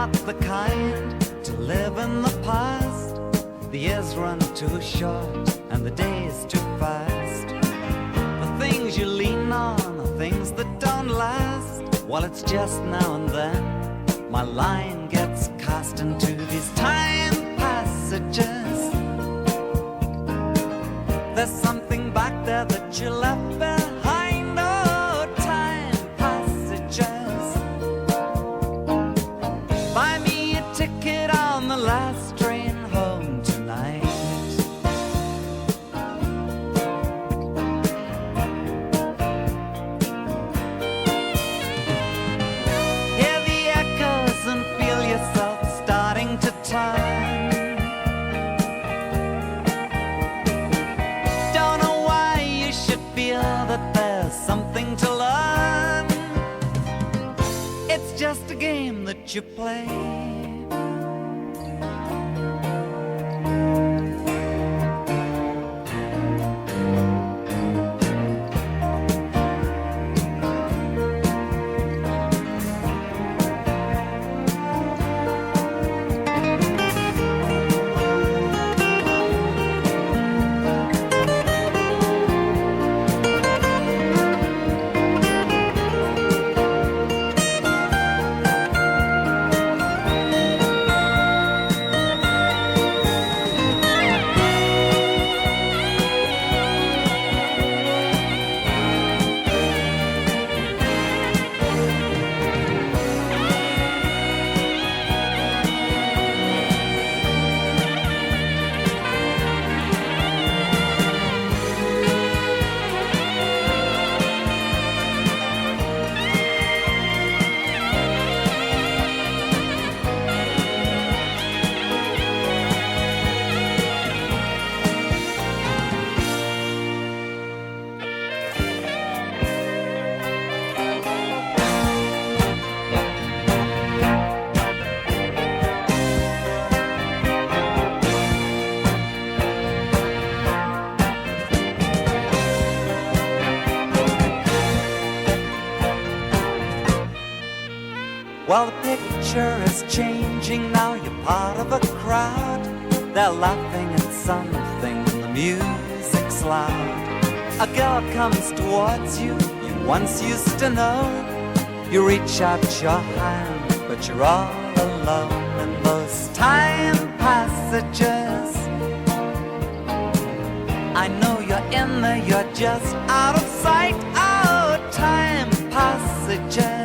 not the kind to live in the past. The years run too short and the days too fast. The things you lean on are things that don't last. Well, it's just now and then my line gets cast into these time passages. There's something back there that you left behind. Oh, time passages. Buy me a ticket on the last train home tonight. Hear the echoes and feel yourself starting to turn. Don't know why you should feel that there's something to learn. It's just a game that you play. Well, the picture is changing now. You're part of a crowd. They're laughing at something. The music's loud. A girl comes towards you. You once used to know. You reach out your hand, but you're all alone in those time passages. I know you're in there. You're just out of sight. Oh, time passages.